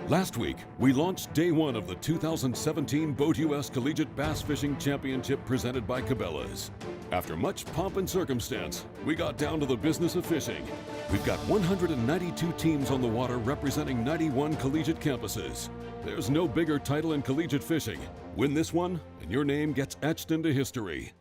Last week, we launched day one of the 2017 BoatUS Collegiate Bass Fishing Championship presented by Cabela's. After much pomp and circumstance, we got down to the business of fishing. We've got 192 teams on the water representing 91 collegiate campuses. There's no bigger title in collegiate fishing. Win this one, and your name gets etched into history.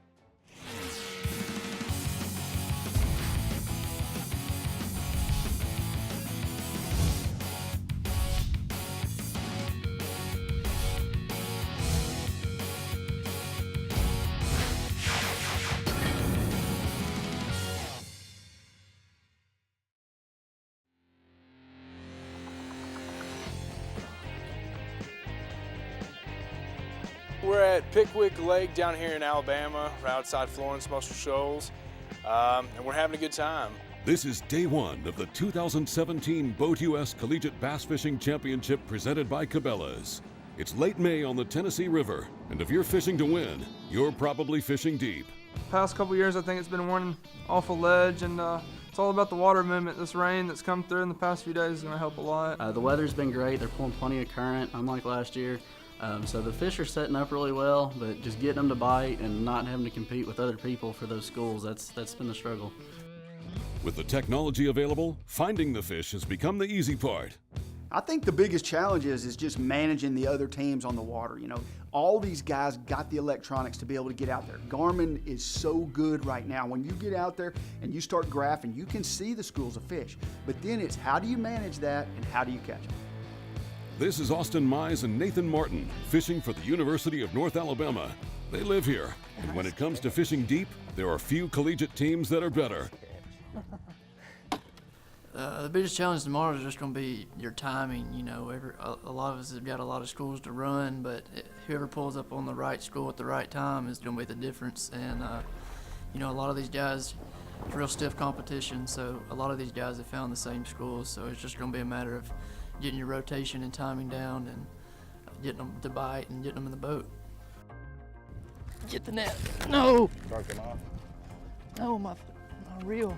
We're at Pickwick Lake down here in Alabama, right outside Florence, Muscle Shoals, and we're having a good time. This is day one of the 2017 BoatUS Collegiate Bass Fishing Championship presented by Cabela's. It's late May on the Tennessee River, and if you're fishing to win, you're probably fishing deep. Past couple years, I think it's been one awful ledge, and it's all about the water movement. This rain that's come through in the past few days is going to help a lot. The weather's been great. They're pulling plenty of current, unlike last year. So the fish are setting up really well, but just getting them to bite and not having to compete with other people for those schools, that's been the struggle. With the technology available, finding the fish has become the easy part. I think the biggest challenge is just managing the other teams on the water. You know, all these guys got the electronics to be able to get out there. Garmin is so good right now. When you get out there and you start graphing, you can see the schools of fish. But then it's how do you manage that and how do you catch them? This is Austin Mize and Nathan Martin, fishing for the University of North Alabama. They live here, and when it comes to fishing deep, there are few collegiate teams that are better. The biggest challenge tomorrow is just going to be your timing. You know, a lot of us have got a lot of schools to run, but whoever pulls up on the right school at the right time is going to be the difference. And, you know, a lot of these guys, it's real stiff competition, so a lot of these guys have found the same schools, so it's just going to be a matter of getting your rotation and timing down and getting them to bite and getting them in the boat. Get the net. No! Dark them off. No, my reel.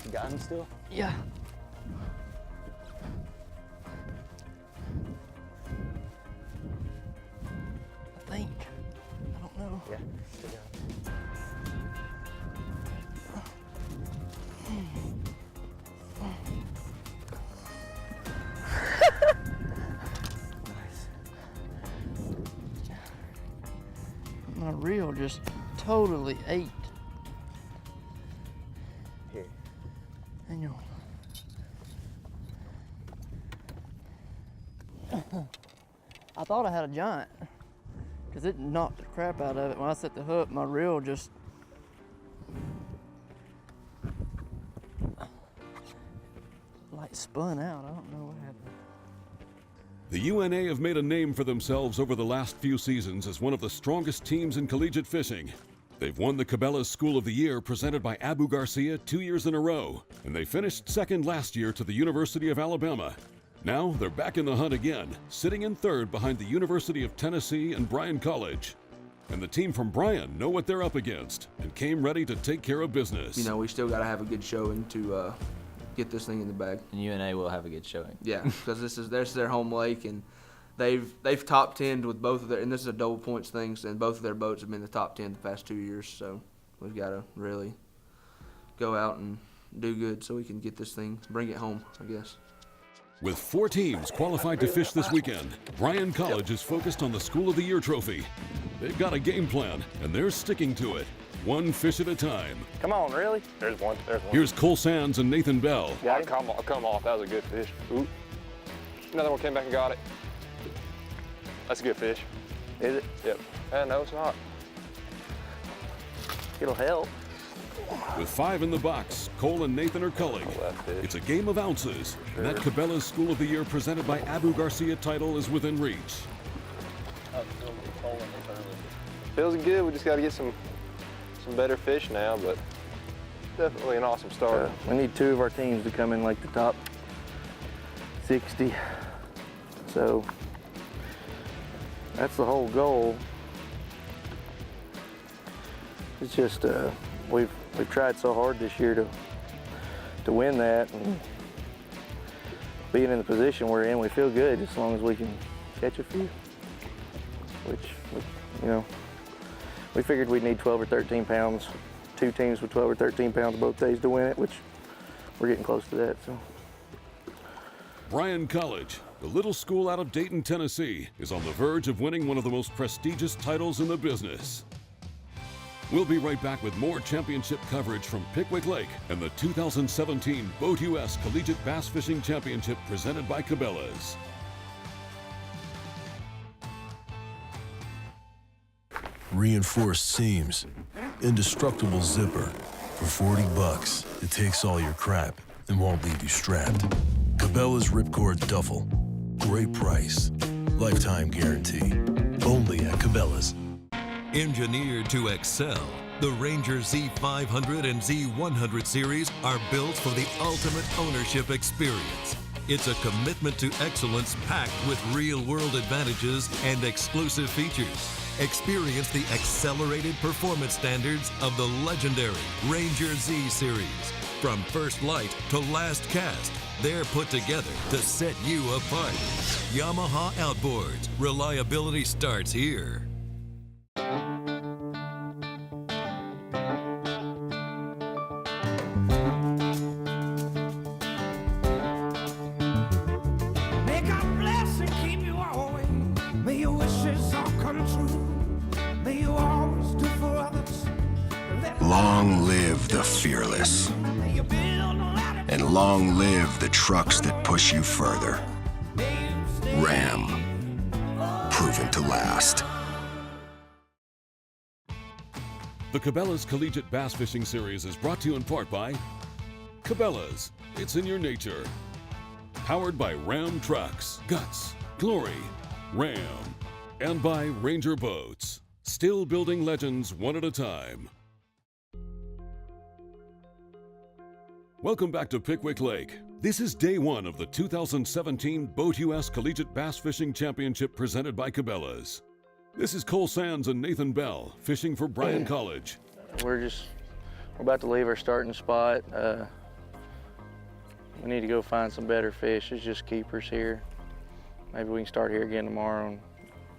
You got him still? Yeah. I think. I don't know. Yeah. Still got him. My reel just totally ate. Here. Hang on. I thought I had a giant, because it knocked the crap out of it. When I set the hook, my reel just like spun out. I don't know what happened. The UNA have made a name for themselves over the last few seasons as one of the strongest teams in collegiate fishing. They've won the Cabela School of the Year presented by Abu Garcia 2 years in a row, and they finished second last year to the University of Alabama. Now they're back in the hunt again, sitting in third behind the University of Tennessee and Bryan College. And the team from Bryan know what they're up against and came ready to take care of business. You know, we still got to have a good showing to get this thing in the bag. And UNA will have a good showing. Yeah, because this is their home lake, and they've top 10'd with both of their, and this is a double points thing, and both of their boats have been the top 10 the past 2 years. So we've got to really go out and do good so we can get this thing, bring it home, I guess. With 4 teams qualified to fish this weekend, Bryan College is focused on the School of the Year trophy. They've got a game plan, and they're sticking to it, one fish at a time. Come on, really? There's one. Here's Cole Sands and Nathan Bell. Yeah, I'll come off. That was a good fish. Ooh. Another one came back and got it. That's a good fish. Is it? Yep. No, it's not. It'll help. With 5 in the box, Cole and Nathan are culling. It's a game of ounces, and that Cabela's School of the Year presented by Abu Garcia title is within reach. Feels good. We just got to get some better fish now, but definitely an awesome start. We need 2 of our teams to come in like the top 60. So that's the whole goal. It's just we've tried so hard this year to win that, and being in the position we're in, we feel good as long as we can catch a few, which, you know, we figured we'd need 12 or 13 pounds, 2 teams with 12 or 13 pounds both days to win it, which we're getting close to that. So. Bryan College, the little school out of Dayton, Tennessee, is on the verge of winning one of the most prestigious titles in the business. We'll be right back with more championship coverage from Pickwick Lake and the 2017 BoatUS Collegiate Bass Fishing Championship presented by Cabela's. Reinforced seams, indestructible zipper. For 40 bucks, it takes all your crap and won't leave you strapped. Cabela's Ripcord Duffel. Great price. Lifetime guarantee. Only at Cabela's. Engineered to excel, the Ranger Z500 and Z100 series are built for the ultimate ownership experience. It's a commitment to excellence packed with real-world advantages and exclusive features. Experience the accelerated performance standards of the legendary Ranger Z series. From first light to last cast, they're put together to set you apart. Yamaha Outboards. Reliability starts here. May God bless and keep you always. May your wishes all come true. May you always do for others. Long live the fearless. And long live the trucks that push you further. Ram. Proven to last. The Cabela's Collegiate Bass Fishing Series is brought to you in part by Cabela's. It's in your nature. Powered by Ram Trucks, Guts, Glory, Ram. And by Ranger Boats. Still building legends one at a time. Welcome back to Pickwick Lake. This is day one of the 2017 BoatUS Collegiate Bass Fishing Championship presented by Cabela's. This is Cole Sands and Nathan Bell fishing for Bryan College. We're about to leave our starting spot. We need to go find some better fish. There's just keepers here. Maybe we can start here again tomorrow and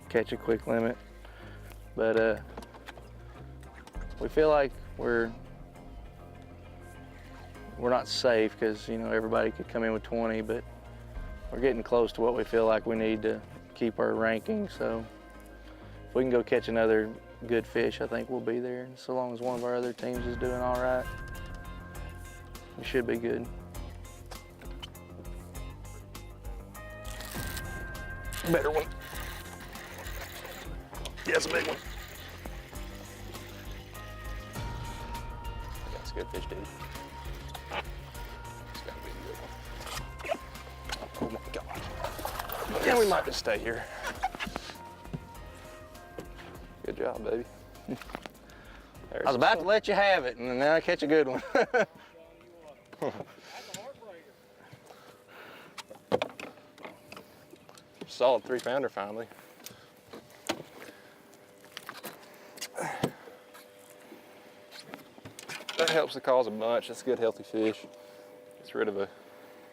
catch a quick limit. But we feel like we're not safe because, you know, everybody could come in with 20, but we're getting close to what we feel like we need to keep our ranking. So if we can go catch another good fish, I think we'll be there. And so long as one of our other teams is doing all right, we should be good. Better one. Yeah, it's a big one. That's a good fish, dude. Oh my God. Yeah, we might just stay here. Good job, baby. I was about to let you have it, and now I catch a good one. Solid 3-pounder finally. That helps the cause a bunch. That's a good, healthy fish. Gets rid of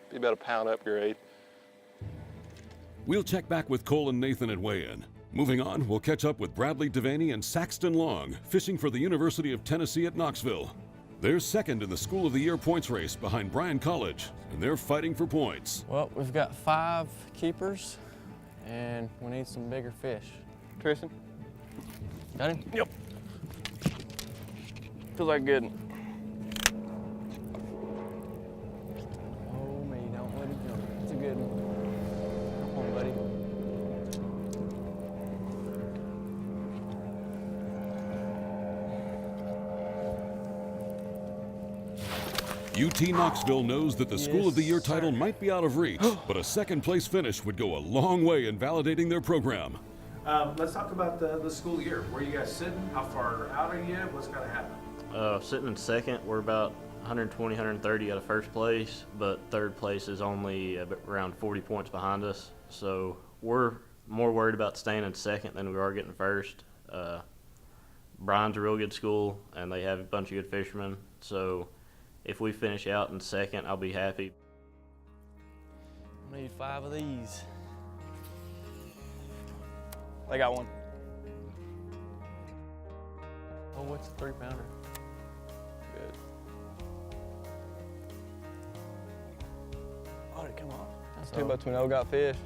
be about a pound upgrade. We'll check back with Cole and Nathan at weigh-in. Moving on, we'll catch up with Bradley Devaney and Saxton Long, fishing for the University of Tennessee at Knoxville. They're second in the School of the Year points race behind Bryan College, and they're fighting for points. Well, we've got 5 keepers, and we need some bigger fish. Tristan? Got him? Yep. Feels like good. Oh, me, don't let him jump. That's a good one. Come on, buddy. UT Knoxville knows that the School of the Year title might be out of reach, but a second-place finish would go a long way in validating their program. Let's talk about the school year. Where are you guys sitting? How far out are you? What's going to happen? Sitting in second, we're about 120, 130 out of first place, but third place is only around 40 points behind us. So we're more worried about staying in second than we are getting first. Bryan's a real good school, and they have a bunch of good fishermen. So if we finish out in second, I'll be happy. Need 5 of these. I got one. Oh, what's a 3-pounder? Good. Oh, did it come off? That's 2 all. by 20 got fish.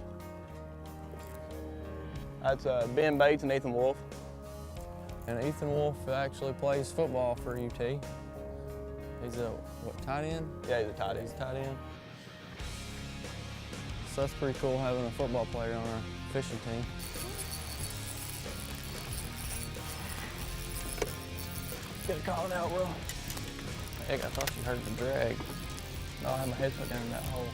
That's Ben Bates and Nathan Wolf. And Ethan Wolf actually plays football for UT. He's a, what, tight end? Yeah, he's a tight end. He's a tight end. So that's pretty cool having a football player on our fishing team. Get it called out, Will. Heck, I thought you heard the drag. No, I had my head stuck down in that hole.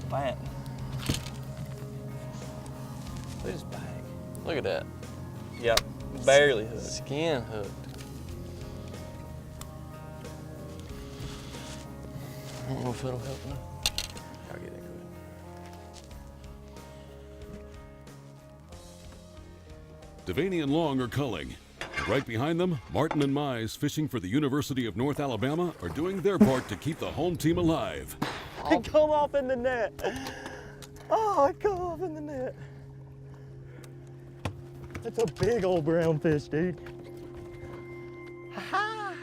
Man. Look at his bag. Look at that. Yep, barely hooked. Skin hooked. I don't know if it'll help me. I'll get it good. Devaney and Long are culling. Right behind them, Martin and Mize, fishing for the University of North Alabama, are doing their part to keep the home team alive. It come off in the net. Oh, it come off in the net. That's a big old brown fish, dude. Ha-ha!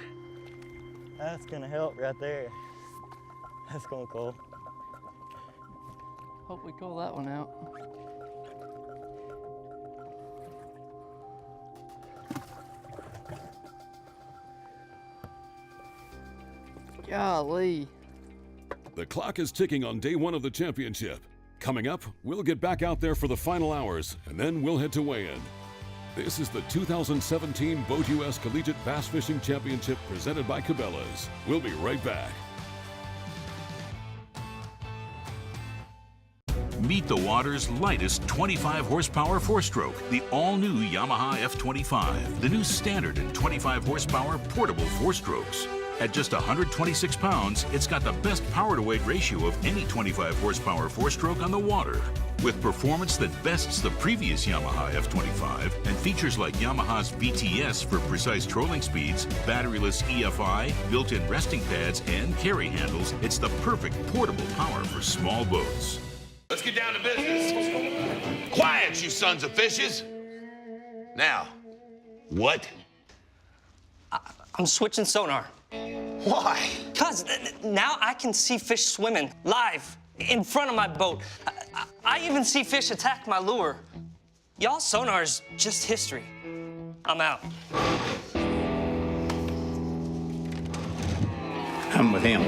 That's gonna help right there. That's gonna call. Hope we call that one out. Golly. The clock is ticking on day 1 of the championship. Coming up, we'll get back out there for the final hours, and then we'll head to weigh-in. This is the 2017 BoatUS Collegiate Bass Fishing Championship presented by Cabela's. We'll be right back. Meet the water's lightest 25 horsepower 4-stroke, the all-new Yamaha F25, the new standard and 25 horsepower portable 4-strokes. At just 126 pounds, it's got the best power-to-weight ratio of any 25 horsepower 4-stroke on the water. With performance that bests the previous Yamaha F25 and features like Yamaha's VTS for precise trolling speeds, batteryless EFI, built-in resting pads, and carry handles, it's the perfect portable power for small boats. Let's get down to business. Quiet, you sons of fishes. Now, what? I'm switching sonar. Why? Because now I can see fish swimming live in front of my boat. I even see fish attack my lure. Y'all's sonar is just history. I'm out. I'm with him.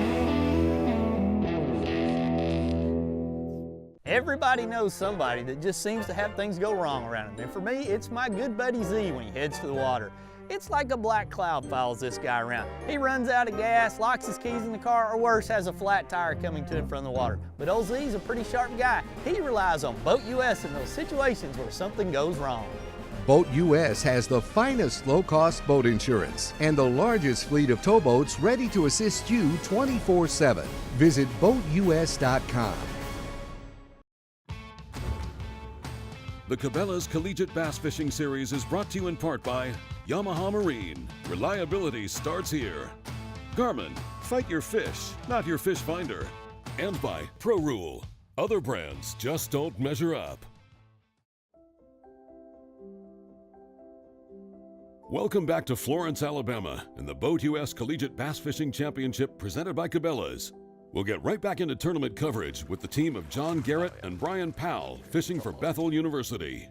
Everybody knows somebody that just seems to have things go wrong around him. And for me, it's my good buddy Z when he heads to the water. It's like a black cloud follows this guy around. He runs out of gas, locks his keys in the car, or worse, has a flat tire coming to him from the water. But old Z's a pretty sharp guy. He relies on BoatUS in those situations where something goes wrong. BoatUS has the finest low-cost boat insurance and the largest fleet of towboats ready to assist you 24/7. Visit BoatUS.com. The Cabela's Collegiate Bass Fishing Series is brought to you in part by Yamaha Marine. Reliability starts here. Garmin, fight your fish, not your fish finder. And by Pro Rule. Other brands just don't measure up. Welcome back to Florence, Alabama, and the BoatUS Collegiate Bass Fishing Championship presented by Cabela's. We'll get right back into tournament coverage with the team of John Garrett and Brian Powell fishing for Bethel University.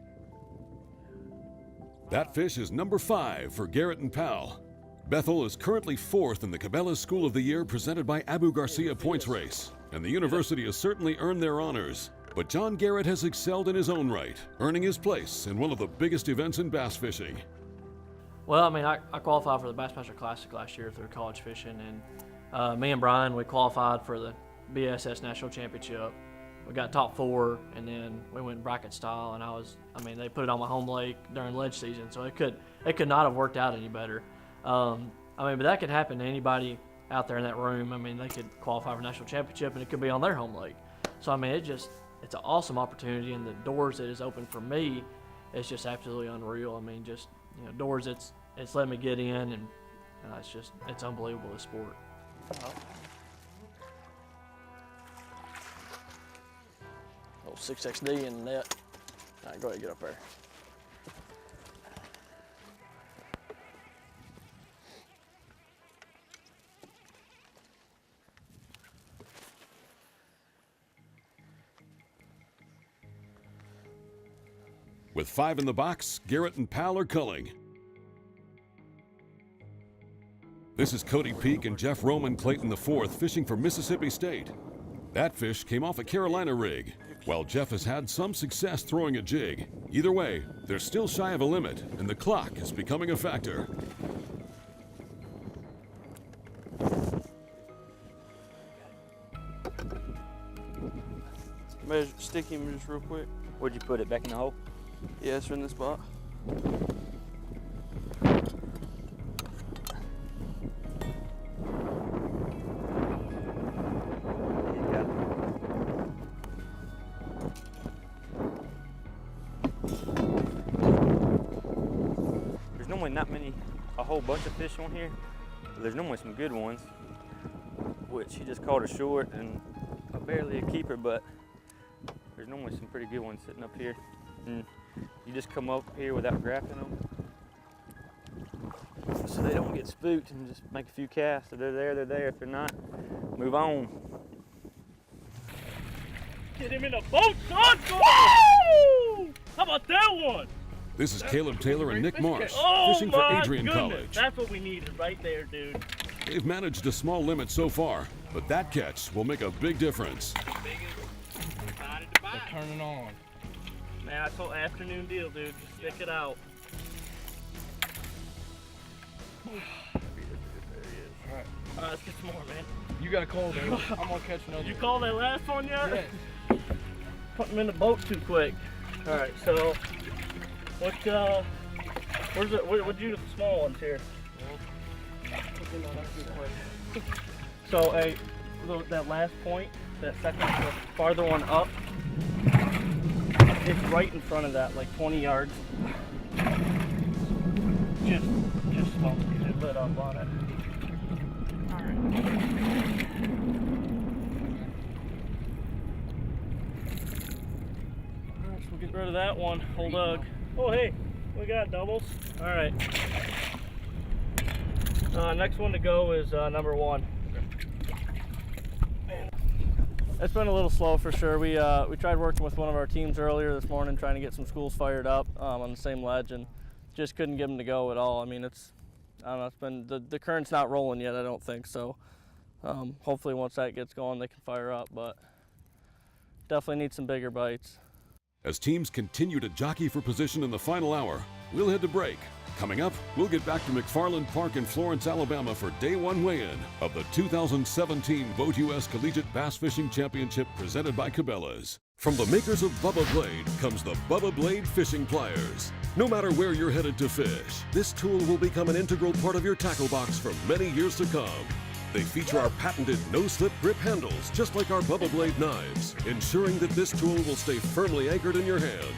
That fish is number 5 for Garrett and Powell. Bethel is currently 4th in the Cabela School of the Year presented by Abu Garcia Points Race, and the university has certainly earned their honors. But John Garrett has excelled in his own right, earning his place in one of the biggest events in bass fishing. Well, I mean, I qualified for the Bassmaster Classic last year through college fishing, and me and Brian, we qualified for the BSS National Championship. We got top 4, and then we went bracket style, and they put it on my home lake during ledge season, so it could not have worked out any better. But that could happen to anybody out there in that room. I mean, they could qualify for national championship, and it could be on their home lake. So, I mean, it's an awesome opportunity, and the doors that is open for me it's just absolutely unreal. I mean, just doors it's let me get in, and it's unbelievable, this sport. Oh, 6XD in the net. All right, go ahead, get up there. With 5 in the box, Garrett and Pal are culling. This is Cody Peak and Jeff Roman Clayton IV fishing for Mississippi State. That fish came off a Carolina rig, while Jeff has had some success throwing a jig. Either way, they're still shy of a limit, and the clock is becoming a factor. Stick him just real quick. Where'd you put it, back in the hole? Yeah, it's in the spot. There's normally not a whole bunch of fish on here, but there's normally some good ones, which he just caught a short and barely a keeper, but there's normally some pretty good ones sitting up here. And you just come up here without grappling them, so they don't get spooked, and just make a few casts. If they're there, they're there. If they're not, move on. Get him in a boat, son! Woo! How about that one? This is Caleb Taylor and Nick Marsh Oh fishing for my Adrian goodness. College. That's what we needed right there, dude. They've managed a small limit so far, but that catch will make a big difference. They're turning on. Man, that's an afternoon deal, dude. Just stick it out. There he is. All right, let's get some more, man. You got a call, dude. I'm gonna catch another. You call that last one yet? Yes. Put him in the boat too quick. All right, so what'd you do with the small ones here? So, hey, that last point, that second, the farther one up, it's right in front of that, like 20 yards. Just smoke, get it lit up on it. All right. All right, so we'll get rid of that one. Hold Doug. Oh, hey, we got doubles. All right. Next one to go is number 1. It's been a little slow for sure. We tried working with one of our teams earlier this morning, trying to get some schools fired up on the same ledge, and just couldn't get them to go at all. I mean, I don't know, it's been the current's not rolling yet, I don't think so. Hopefully once that gets going, they can fire up, but definitely need some bigger bites. As teams continue to jockey for position in the final hour, we'll head to break. Coming up, we'll get back to McFarland Park in Florence, Alabama for Day 1 weigh-in of the 2017 BoatUS Collegiate Bass Fishing Championship presented by Cabela's. From the makers of Bubba Blade comes the Bubba Blade Fishing Pliers. No matter where you're headed to fish, this tool will become an integral part of your tackle box for many years to come. They feature our patented no-slip grip handles, just like our Bubba Blade knives, ensuring that this tool will stay firmly anchored in your hand.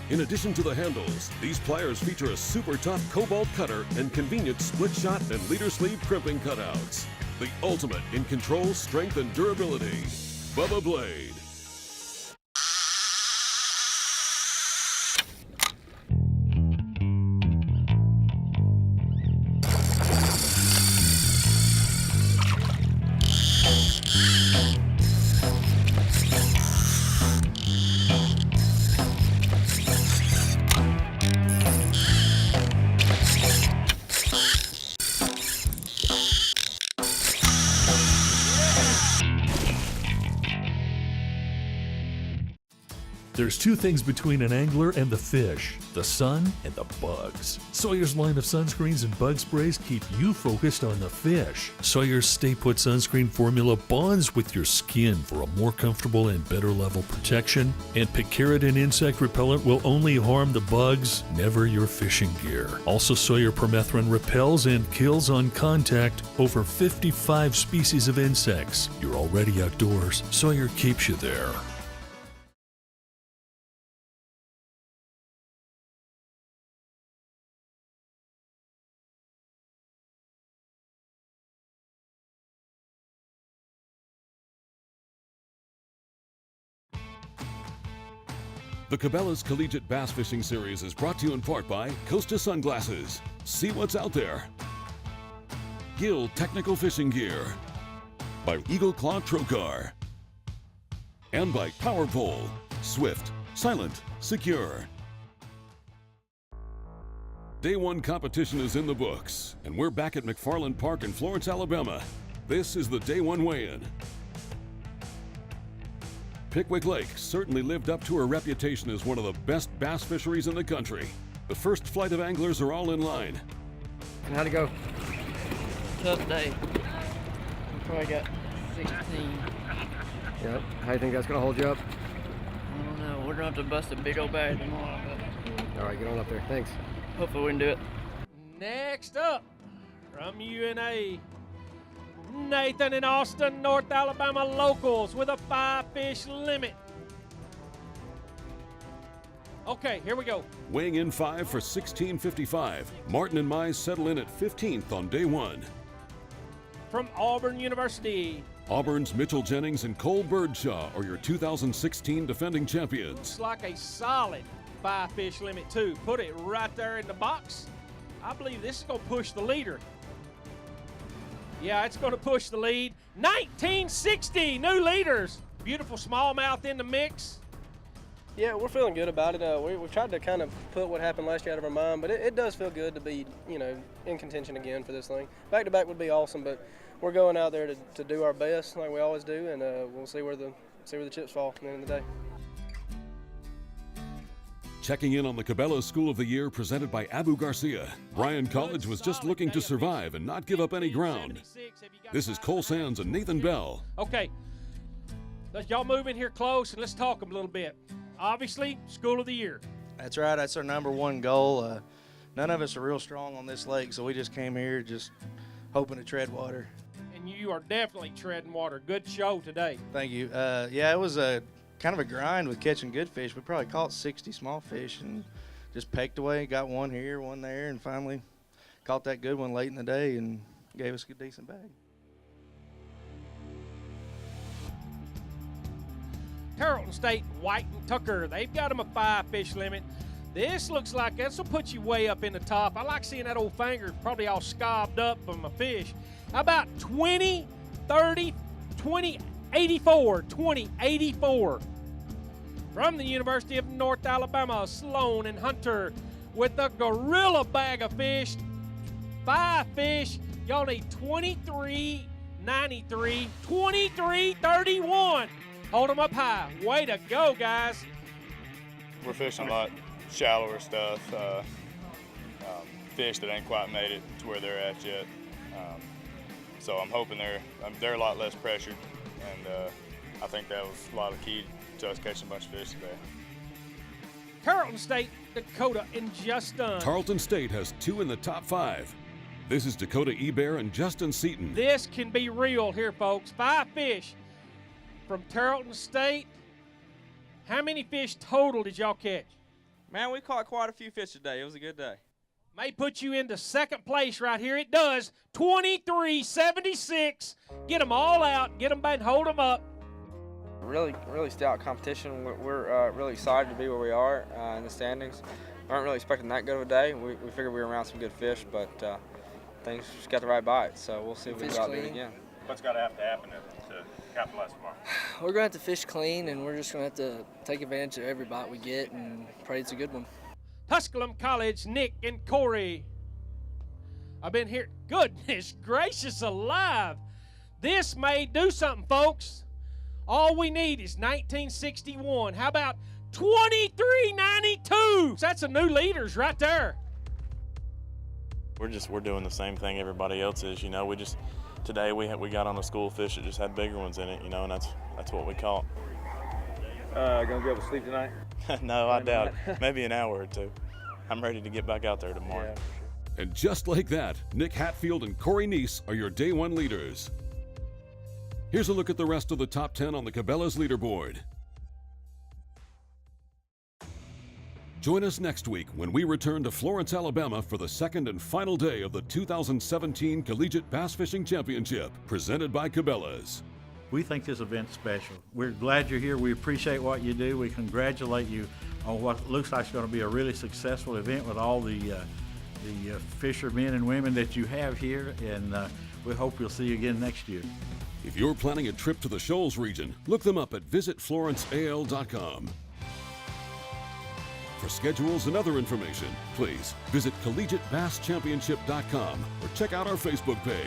In addition to the handles, these pliers feature a super tough cobalt cutter and convenient split shot and leader sleeve crimping cutouts. The ultimate in control, strength, and durability. Bubba Blade. There's two things between an angler and the fish, the sun and the bugs. Sawyer's line of sunscreens and bug sprays keep you focused on the fish. Sawyer's Stay Put sunscreen formula bonds with your skin for a more comfortable and better level protection. And picaridin insect repellent will only harm the bugs, never your fishing gear. Also, Sawyer permethrin repels and kills on contact over 55 species of insects. You're already outdoors. Sawyer keeps you there. The Cabela's Collegiate Bass Fishing Series is brought to you in part by Costa Sunglasses. See what's out there. Gill Technical Fishing Gear. By Eagle Claw Trocar. And by Power Pole. Swift, silent, secure. Day one competition is in the books, and we're back at McFarland Park in Florence, Alabama. This is the day one weigh-in. Pickwick Lake certainly lived up to her reputation as one of the best bass fisheries in the country. The first flight of anglers are all in line. And how'd it go? Tough day. Probably got 16. Yep. How do you think that's going to hold you up? I don't know. We're going to have to bust a big old bag tomorrow. But all right, get on up there. Thanks. hopefully we can do it. Next up, from UNA, Nathan and Austin, North Alabama locals with a 5-fish limit. Okay, here we go. Weighing in 5 for 16.55, Martin and Mize settle in at 15th on day one. From Auburn University. Auburn's Mitchell Jennings and Cole Birdshaw are your 2016 defending champions. Looks like a solid 5-fish limit too. Put it right there in the box. I believe this is gonna push the leader. Yeah, it's gonna push the lead. 1960, new leaders. Beautiful smallmouth in the mix. Yeah, we're feeling good about it. We've tried to kind of put what happened last year out of our mind, but it does feel good to be, in contention again for this thing. Back-to-back would be awesome, but we're going out there to do our best like we always do, and we'll see where the chips fall at the end of the day. Checking in on the Cabela School of the Year presented by Abu Garcia, Bryan College was just looking to survive and not give up any ground. This is Cole Sands and Nathan Bell. Okay, y'all move in here close and let's talk a little bit. Obviously, School of the Year. That's right. That's our #1 goal. None of us are real strong on this lake, so we just came here just hoping to tread water. And you are definitely treading water. Good show today. Thank you. Yeah, it was a kind of a grind with catching good fish. We probably caught 60 small fish and just pecked away. Got one here, one there, and finally caught that good one late in the day and gave us a decent bag. Tarleton State, White and Tucker, they've got them a 5-fish limit. This looks like this will put you way up in the top. I like seeing that old finger probably all scobbed up from a fish. How about 20, 30, 20, 84, 20, 84. From the University of North Alabama, Sloan and Hunter with a gorilla bag of fish. 5 fish. Y'all need 23, 93, 23, 31. Hold them up high. Way to go, guys. We're fishing a lot shallower stuff, fish that ain't quite made it to where they're at yet. So I'm hoping they're a lot less pressured, and I think that was a lot of key to us catching a bunch of fish today. Tarleton State, Dakota, and Justin. Tarleton State has 2 in the top 5. This is Dakota Ebert and Justin Seaton. This can be real here, folks. 5 fish from Tarleton State. How many fish total did y'all catch? Man, we caught quite a few fish today. It was a good day. May put you into second place right here. It does. 23-76. Get them all out. Get them back and hold them up. Really stout competition. We're really excited to be where we are in the standings. We weren't really expecting that good of a day. We figured we were around some good fish, but things just got the right bite. So we'll see if we can go out and do it again. What's got to have to happen to capitalize tomorrow? We're going to have to fish clean, and we're just going to have to take advantage of every bite we get and pray it's a good one. Tusculum College, Nick and Corey. I've been here. Goodness gracious alive. This may do something, folks. All we need is 1961. How about 2392? That's a new leaders right there. We're doing the same thing everybody else is. Today we got on a school fish that just had bigger ones in it, and that's what we caught. Gonna be able to sleep tonight? No, I doubt it. Maybe an hour or two. I'm ready to get back out there tomorrow. Yeah. And just like that, Nick Hatfield and Corey Neese are your day one leaders. Here's a look at the rest of the top 10 on the Cabela's leaderboard. Join us next week when we return to Florence, Alabama for the second and final day of the 2017 Collegiate Bass Fishing Championship, presented by Cabela's. We think this event's special. We're glad you're here. We appreciate what you do. We congratulate you on what looks like it's going to be a really successful event with all the fishermen and women that you have here, and we hope we'll see you again next year. If you're planning a trip to the Shoals region, look them up at visitflorenceal.com. For schedules and other information, please visit collegiatebasschampionship.com or check out our Facebook page.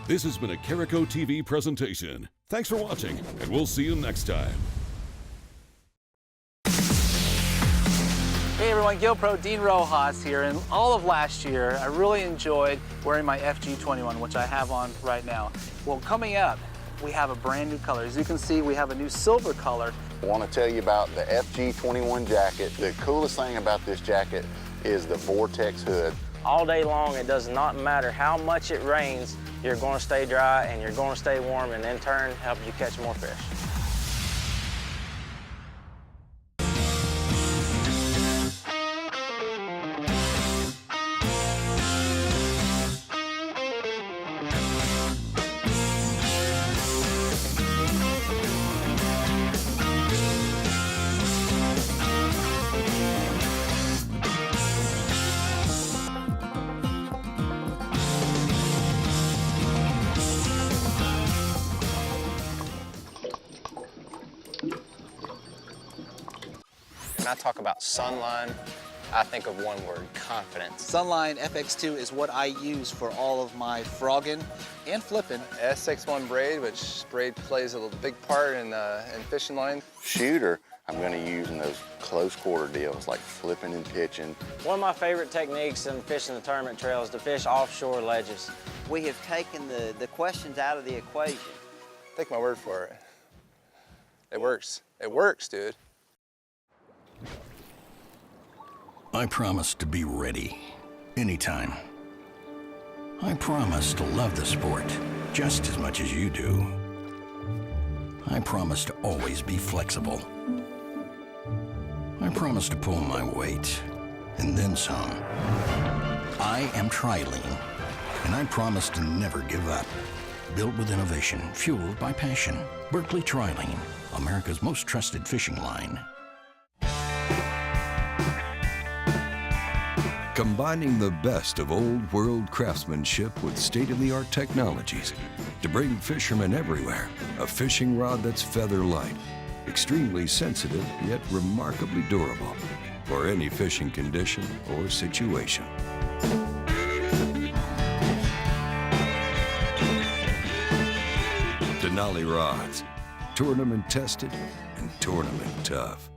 This has been a Carico TV presentation. Thanks for watching, and we'll see you next time. Hey everyone, GoPro Dean Rojas here, and all of last year I really enjoyed wearing my FG21, which I have on right now. Well, coming up, we have a brand new color. As you can see, we have a new silver color. I want to tell you about the FG21 jacket. The coolest thing about this jacket is the Vortex hood. All day long, it does not matter how much it rains, you're going to stay dry and you're going to stay warm, and in turn help you catch more fish. When I talk about Sunline, I think of one word: confidence. Sunline FX2 is what I use for all of my frogging and flipping. SX1 braid, which braid plays a big part in fishing line. Shooter, I'm going to use in those close quarter deals like flipping and pitching. One of my favorite techniques in fishing the tournament trail is to fish offshore ledges. We have taken the questions out of the equation. Take my word for it. It works. It works, dude. I promise to be ready, anytime. I promise to love the sport just as much as you do. I promise to always be flexible. I promise to pull my weight, and then some. I am Trilene, and I promise to never give up. Built with innovation, fueled by passion. Berkeley Trilene, America's most trusted fishing line. Combining the best of old world craftsmanship with state-of-the-art technologies to bring fishermen everywhere a fishing rod that's feather light, extremely sensitive yet remarkably durable for any fishing condition or situation. Denali rods, tournament tested and tournament tough.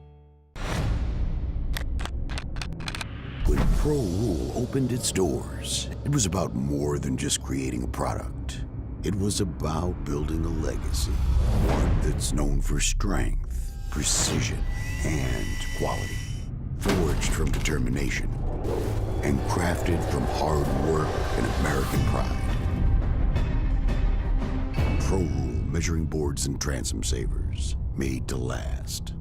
When Pro Rule opened its doors, it was about more than just creating a product. It was about building a legacy, one that's known for strength, precision, and quality. Forged from determination and crafted from hard work and American pride. Pro Rule measuring boards and transom savers, made to last.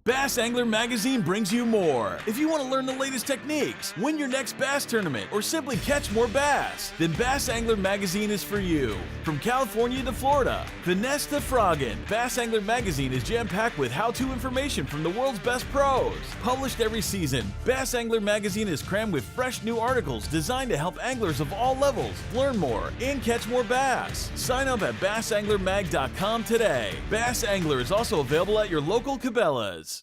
Bass Angler Magazine brings you more. If you want to learn the latest techniques, win your next bass tournament, or simply catch more bass, then Bass Angler Magazine is for you. From California to Florida, finesse to frogging, Bass Angler Magazine is jam-packed with how-to information from the world's best pros. Published every season, Bass Angler Magazine is crammed with fresh new articles designed to help anglers of all levels learn more and catch more bass. Sign up at bassanglermag.com today. Bass Angler is also available at your local Cabelas.